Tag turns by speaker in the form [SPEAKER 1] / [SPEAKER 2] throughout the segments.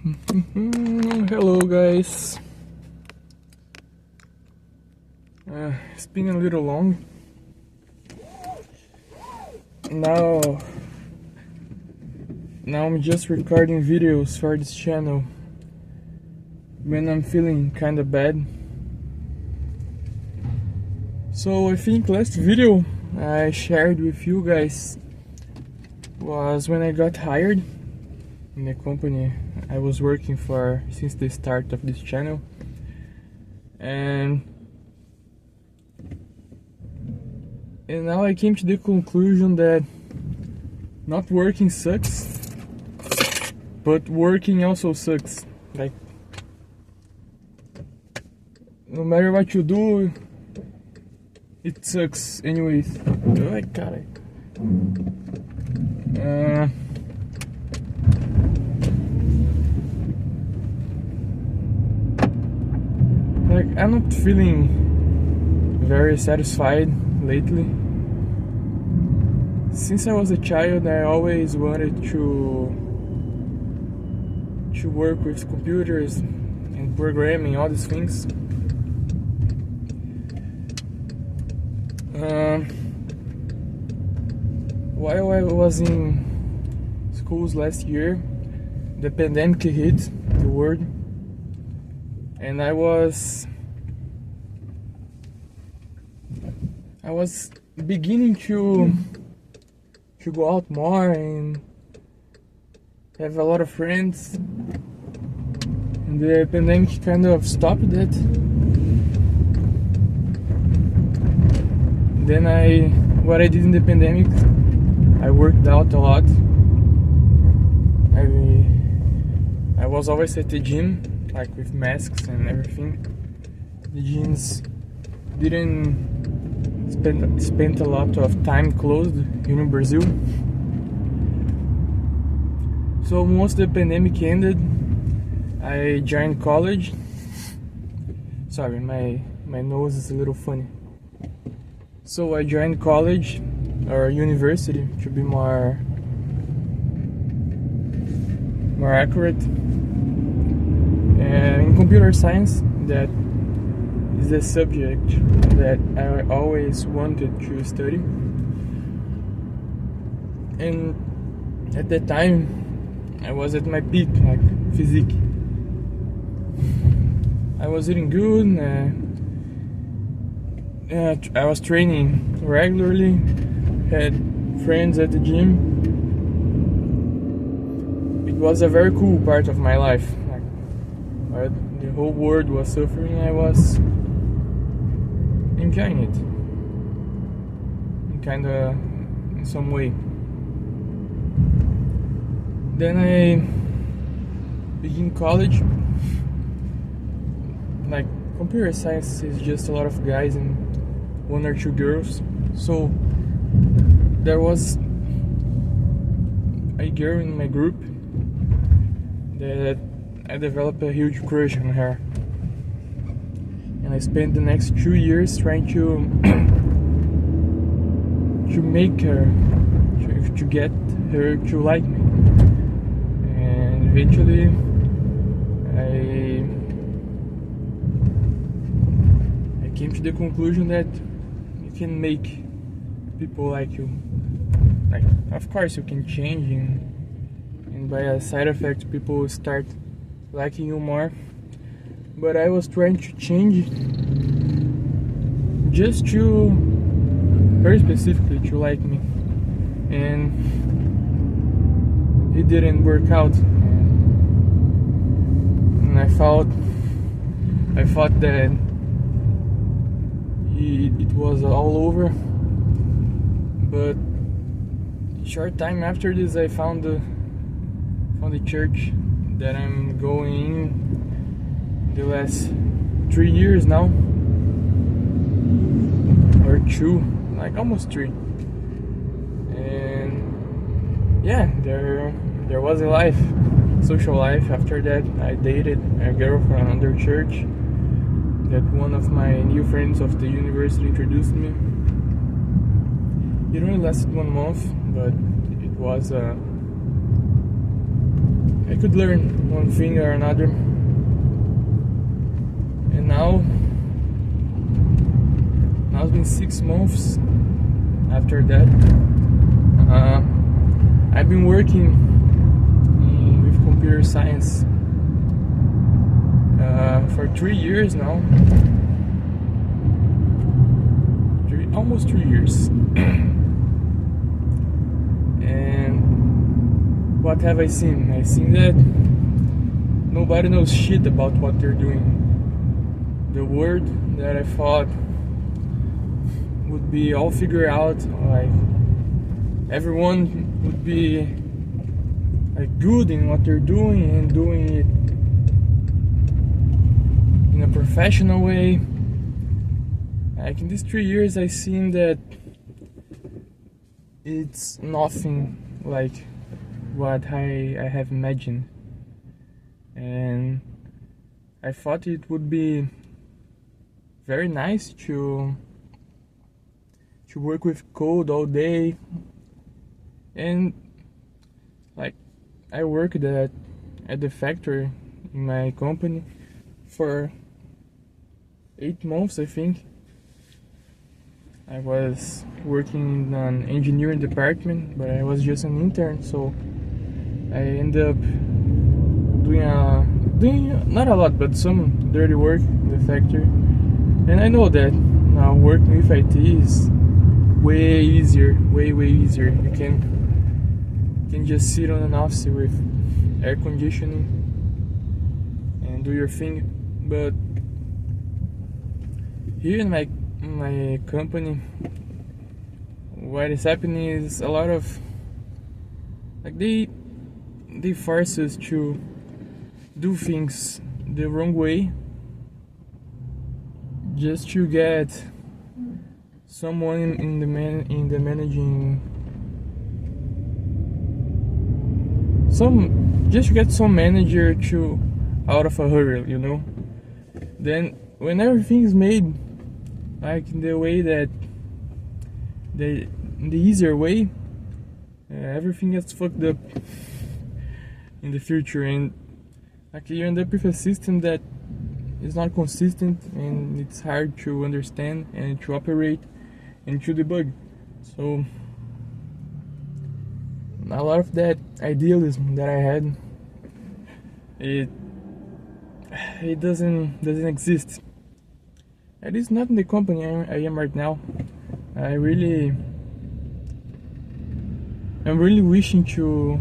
[SPEAKER 1] Hello guys. It's been a little long. Now I'm just recording videos for this channel when I'm feeling kinda bad. So I think last video I shared with you guys was when I got hired in the company I was working for since the start of this channel, and now I came to the conclusion that not working sucks, but working also sucks. Like, no matter what you do, it sucks anyways. Oh, I got it. Like, I'm not feeling very satisfied lately. Since I was a child, I always wanted to work with computers and programming, all these things. While I was in schools last year, the pandemic hit the world, and I was beginning to go out more and have a lot of friends, and the pandemic kind of stopped that. Then what I did in the pandemic, I worked out a lot. I was always at the gym, like with masks and everything. The gyms didn't spend a lot of time closed here in Brazil. So once the pandemic ended, I joined college. Sorry, my nose is a little funny. So I joined college, or university to be more accurate, and in computer science. That is the subject that I always wanted to study. And at that time I was at my peak, like physique. I was eating good, I was training regularly, had friends at the gym. It was a very cool part of my life. Like, the whole world was suffering, I was enjoying it, kinda in some way. Then I began college. Like, computer science is just a lot of guys and one or two girls. So there was a girl in my group that I developed a huge crush on her, and I spent the next 2 years trying to make her, to get her to like me. And eventually I came to the conclusion that you can make people like you. Like, of course you can change, and by a side effect people start liking you more. But I was trying to change just to her specifically to like me, and it didn't work out. And I thought that it was all over. But short time after this, I found the church that I'm going in the last 3 years now, or 2, like almost 3. And yeah, there was a life, social life after that. I dated a girl from another church that one of my new friends of the university introduced me. It only lasted 1 month, but it was a could learn one thing or another. And now it's been 6 months after that. I've been working with computer science for 3 years now. Almost 3 years. And what have I seen? I've seen that nobody knows shit about what they're doing. The word that I thought would be all figured out, like everyone would be like good in what they're doing and doing it in a professional way. Like in these 3 years, I've seen that it's nothing like what I have imagined, and I thought it would be very nice to work with code all day. And like I worked at the factory in my company for 8 months, I think. I was working in an engineering department, but I was just an intern, so I ended up doing not a lot, but some dirty work in the factory. And I know that now working with IT is way easier, way easier. You can just sit on an office with air conditioning and do your thing. But here in my company, what is happening is a lot of like they force us to do things the wrong way just to get someone in the managing just to get some manager to out of a hurry, you know. Then when everything is made like in the way that the easier way, everything gets fucked up in the future, and like you end up with a system that is not consistent, and it's hard to understand and to operate and to debug. So a lot of that idealism that I had, it doesn't exist. At least not in the company I am right now. I'm really wishing to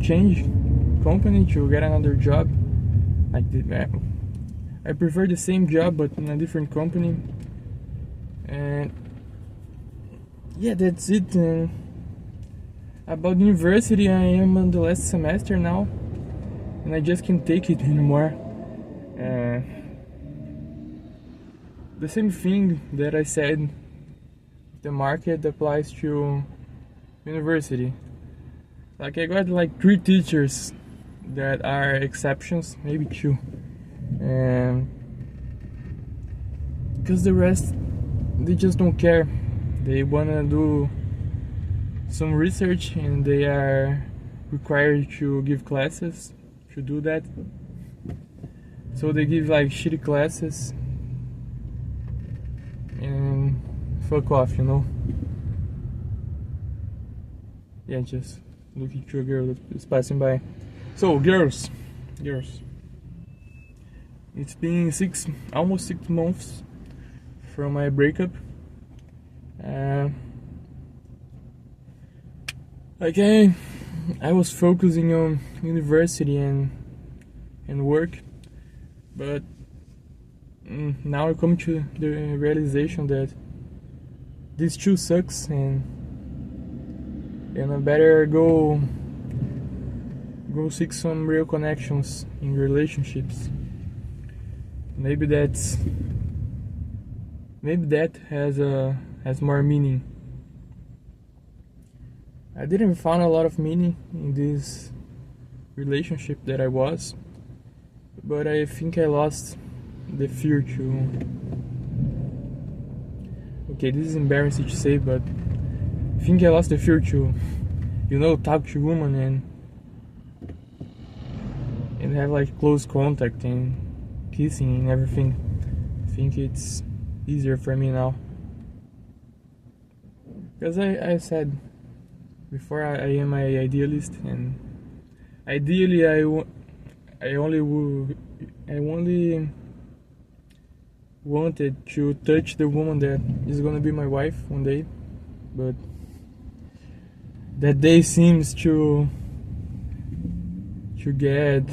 [SPEAKER 1] change company, to get another job. I prefer the same job but in a different company. And yeah, that's it. And about university, I am on the last semester now, and I just can't take it anymore. The same thing that I said, the market applies to university. Like I got like 3 teachers that are exceptions, maybe 2, and because the rest, they just don't care. They wanna do some research and they are required to give classes to do that. So they give like shitty classes and fuck off, you know. Yeah, just looking to a girl that is passing by. So girls, it's been almost 6 months from my breakup. Okay, I was focusing on university and work, but now I come to the realization that this too sucks, and I better go seek some real connections in relationships. Maybe that has more meaning. I didn't find a lot of meaning in this relationship that I was, but I think I lost the fear to. Okay, this is embarrassing to say, but I think I lost the fear to, talk to women and have like close contact and kissing and everything. I think it's easier for me now, because I said before, I am an idealist, and ideally I only wanted to touch the woman that is gonna be my wife one day, but that day seems to get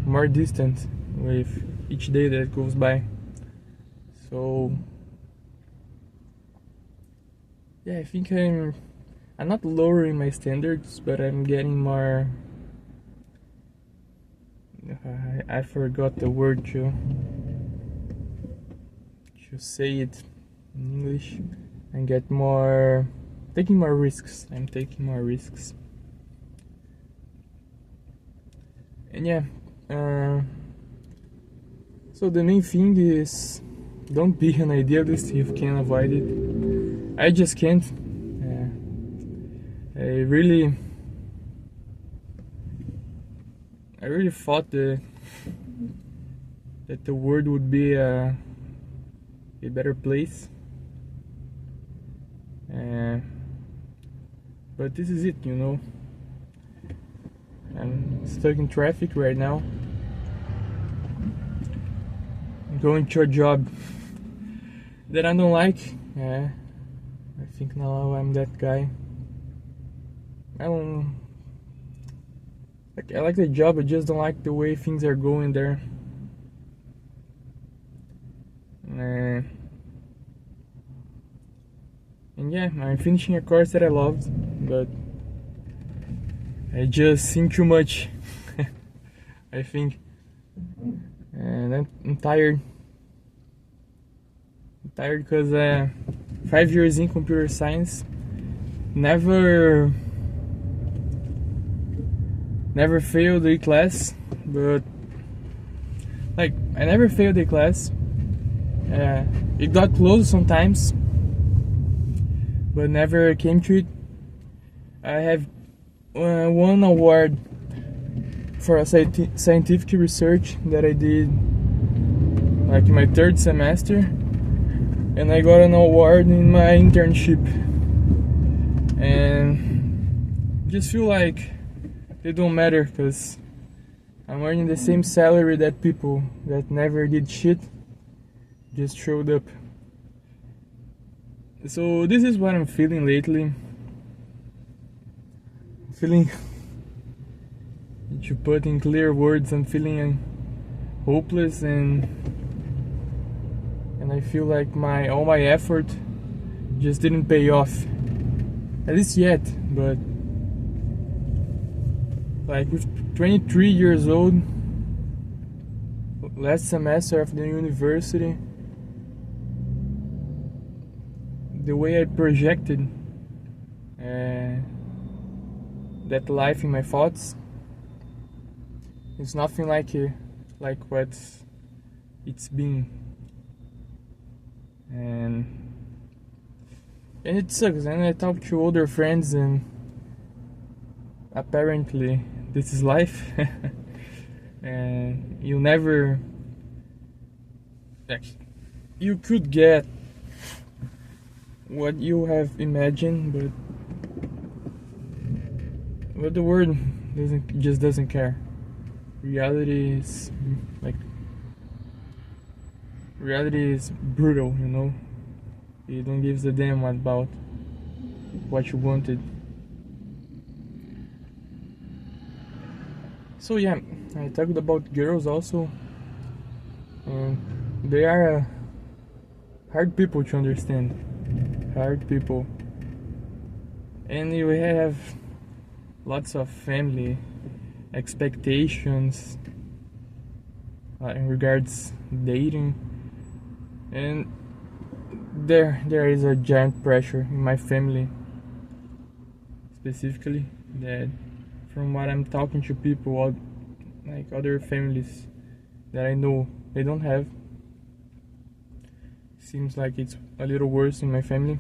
[SPEAKER 1] more distant with each day that goes by. So yeah, I think I'm not lowering my standards, but I'm getting more. I forgot the word to say it in English, and get more, taking more risks. I'm taking more risks. And yeah, so the main thing is, don't be an idealist if you can avoid it. I just can't. I really thought that the world would be a better place, but this is it, you know. I'm stuck in traffic right now. I'm going to a job that I don't like. I think now I'm that guy. I like the job, I just don't like the way things are going there. And yeah, I'm finishing a course that I loved, but I just seen too much. I think, and I'm tired. I'm tired because 5 years in computer science, never failed a class, but like I never failed a class. It got close sometimes, but never came to it. I have won award for a scientific research that I did like in my 3rd semester, and I got an award in my internship, and just feel like they don't matter, because I'm earning the same salary that people that never did shit just showed up. So this is what I'm feeling lately. Feeling, to put in clear words, I'm feeling hopeless, and I feel like all my effort just didn't pay off, at least yet. But like with 23 years old, last semester of the university, the way I projected that life in my thoughts, it's nothing like what it's been, and it sucks. And I talk to older friends, and apparently this is life. And you never, like, you could get what you have imagined, but the world doesn't care. Reality is brutal, you know. It don't give a damn about what you wanted. So yeah, I talked about girls also, and they are hard people to understand. Hard people. And you have lots of family expectations in regards dating, and there is a giant pressure in my family specifically, that from what I'm talking to people, like other families that I know, they don't have. Seems like it's a little worse in my family.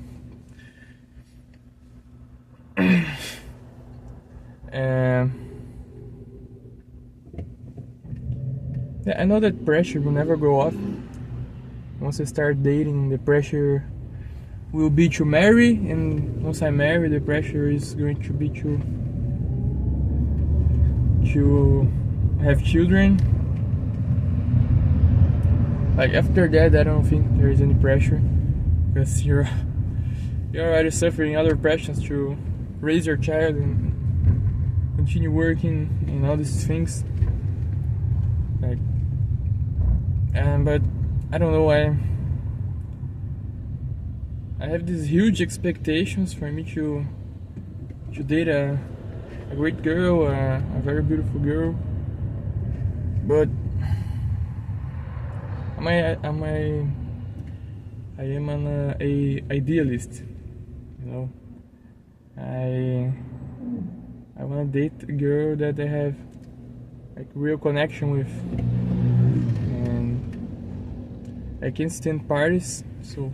[SPEAKER 1] I know that pressure will never go off. Once I start dating, the pressure will be to marry, and once I marry, the pressure is going to be to have children. Like after that, I don't think there is any pressure, because you're already suffering other pressures to raise your child and continue working and all these things. Like, but I don't know. I have these huge expectations for me to date a great girl, a very beautiful girl. But I am an idealist, you know. I want to date a girl that I have like real connection with, and I can't stand parties, so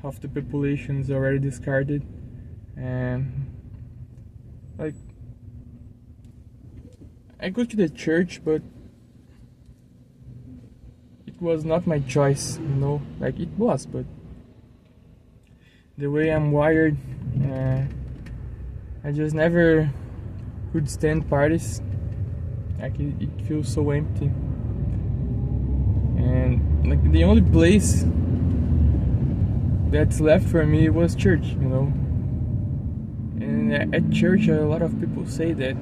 [SPEAKER 1] half the population is already discarded, and like I go to the church, but it was not my choice, you know. Like it was, but the way I'm wired, I just never could stand parties. Like it feels so empty, and like the only place that's left for me was church, you know. And at church, a lot of people say that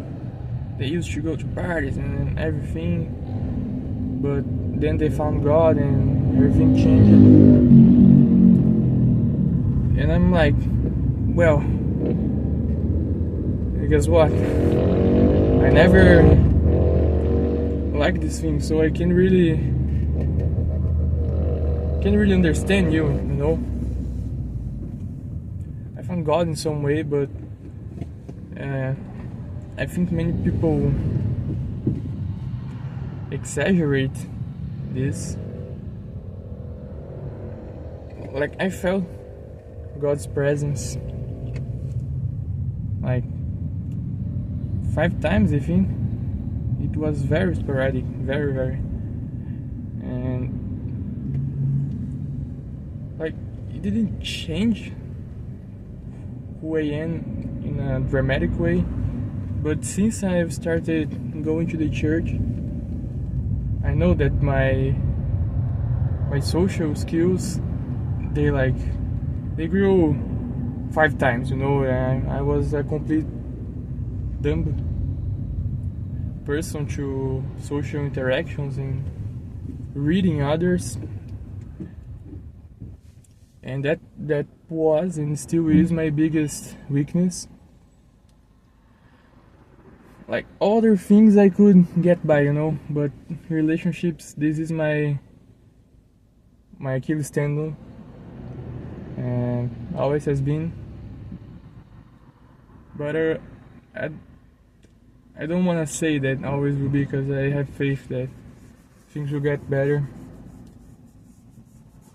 [SPEAKER 1] they used to go to parties and everything, but then they found God and everything changed. And I'm like, well, guess what? I never liked this thing, so I can't really understand you know. I found God in some way, but I think many people exaggerate this. Like I felt God's presence like 5 times, I think. It was very sporadic, very, and like it didn't change who I am in a dramatic way, but since I've started going to the church, I know that my social skills, they grew 5 times, you know. I was a complete dumb person to social interactions and reading others, and that was and still is my biggest weakness. Like other things I could get by, you know, but relationships, this is my Achilles tendon, and always has been. But I don't want to say that always will be, because I have faith that things will get better,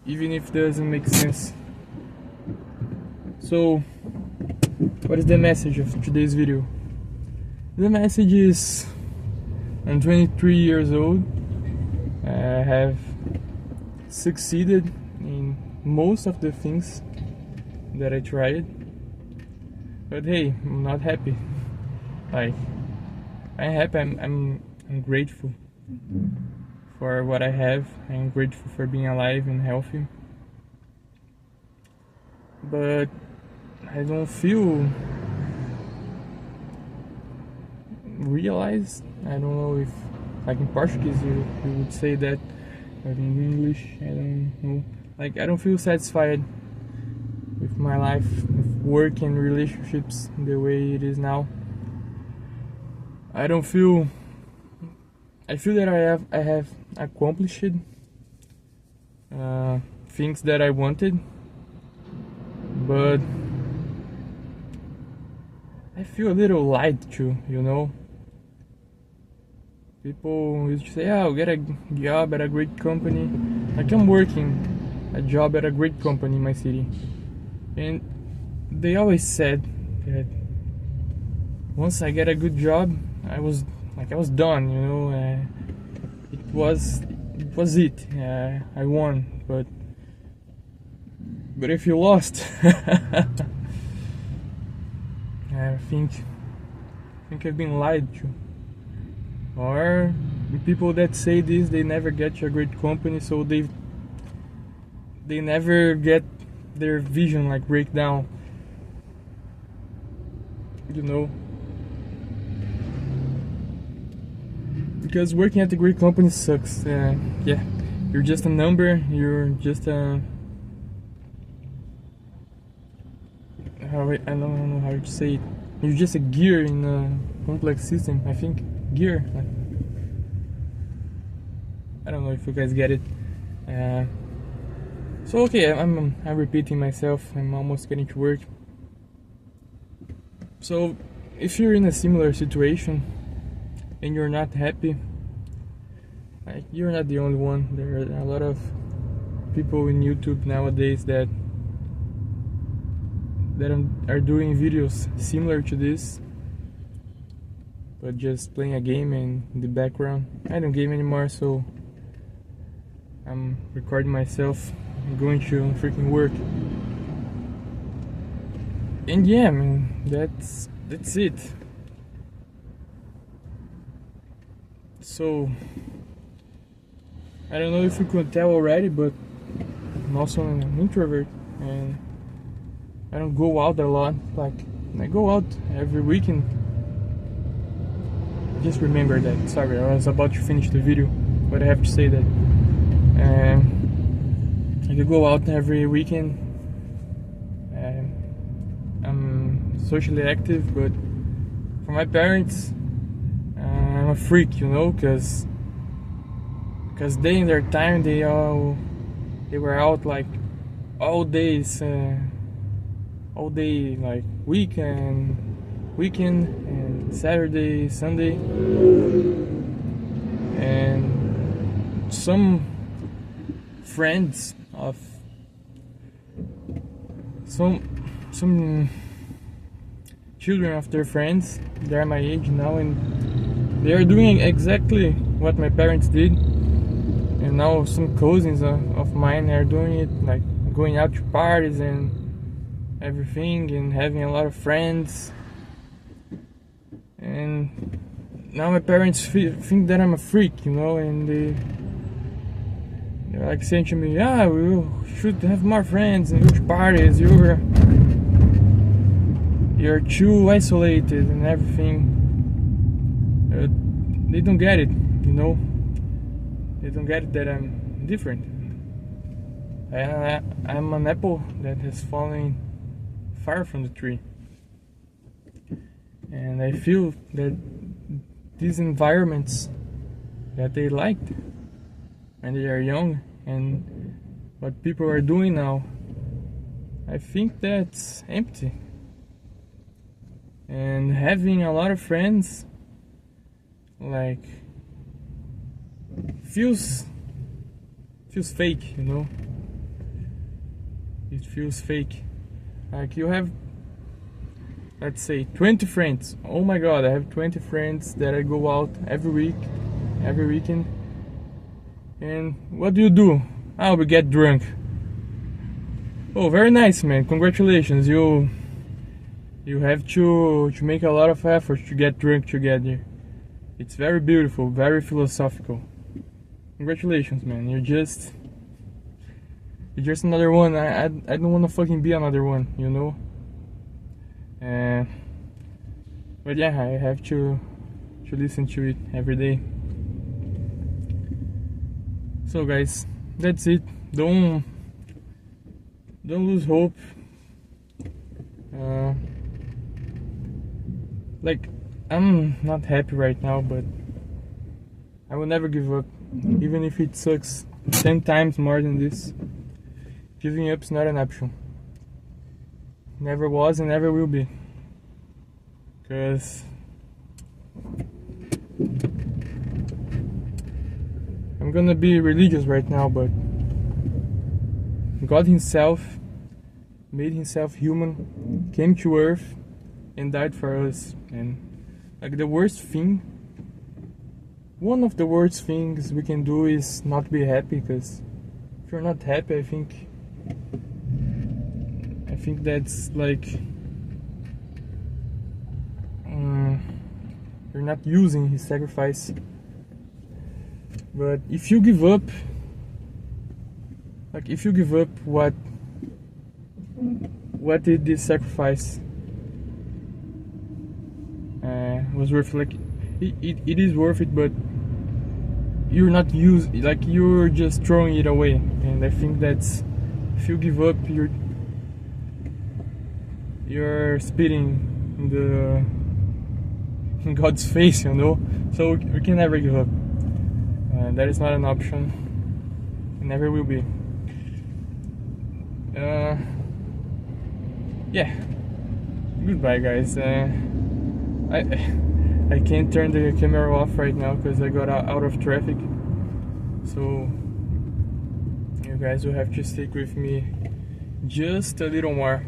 [SPEAKER 1] even if it doesn't make sense. So, what is the message of today's video? The message is, I'm 23 years old. I have succeeded in most of the things that I tried, but hey, I'm not happy. Like, I'm happy. I'm grateful for what I have. I'm grateful for being alive and healthy, but I don't feel realized. I don't know if, like in Portuguese, you would say that, but in English, I don't know. Like, I don't feel satisfied with my life, with work and relationships the way it is now. I feel that I have accomplished things that I wanted, but I feel a little light too, you know. People used to say, oh, get a job at a great company. Like, I'm working a job at a great company in my city, and they always said that once I get a good job, I was done, you know. it. I won, but if you lost, I think I've been lied to. Or people that say this, they never get to a great company, so they never get their vision like break down, you know. Because working at a great company sucks. Yeah, you're just a number. You're just a I don't know how to say it. You're just a gear in a complex system. I think gear. I don't know if you guys get it. So okay, I'm repeating myself. I'm almost getting to work. So if you're in a similar situation and you're not happy, like, you're not the only one. There are a lot of people in YouTube nowadays that are doing videos similar to this, but just playing a game in the background. I don't game anymore, so I'm recording myself going to freaking work. And yeah, man, that's it. So I don't know if you could tell already, but I'm also an introvert, and I don't go out a lot. Like, I go out every weekend. Just remember that. Sorry, I was about to finish the video, but I have to say that. I could go out every weekend. I'm socially active, but for my parents, I'm a freak, you know, because they in their time they were out like all days, all day, like weekend and Saturday, Sunday, and some friends of some children of their friends, they're my age now, and they are doing exactly what my parents did. And now some cousins of mine are doing it, like going out to parties and everything, and having a lot of friends. And now my parents think that I'm a freak, you know, and they're like saying to me, "Yeah, we should have more friends and go to parties. You're too isolated and everything." They don't get it, you know. They don't get it that I'm different. I'm an apple that has fallen far from the tree. And I feel that these environments that they liked when they are young, and what people are doing now, I think that's empty. And having a lot of friends, like, feels fake, you know. It feels fake. Like, you have, let's say, 20 friends. Oh my god, I have 20 friends that I go out every weekend. And what do? We get drunk. Oh, very nice, man. Congratulations. You have to make a lot of effort to get drunk together. It's very beautiful, very philosophical. Congratulations, man. You're just another one. I don't want to fucking be another one, you know. But yeah, I have to listen to it every day. So guys, that's it. Don't lose hope. Like, I'm not happy right now, but I will never give up, even if it sucks 10 times more than this. Giving up is not an option. Never was and never will be. Because I'm gonna be religious right now, but God himself made himself human, came to earth and died for us. And like, the worst thing one of the worst things we can do is not be happy, because if you're not happy, I think that's like you're not using his sacrifice. But if you give up, like if you give up, what did this sacrifice was worth? Like it is worth it, but you're not like you're just throwing it away. And I think that's, if you give up, you're spitting in God's face, you know. So we can never give up. That is not an option. It never will be. Yeah. Goodbye, guys. I can't turn the camera off right now because I got out of traffic. So you guys will have to stick with me just a little more.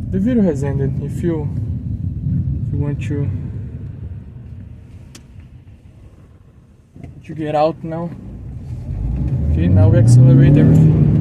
[SPEAKER 1] The video has ended. If you want to get out now, okay, now we accelerate everything.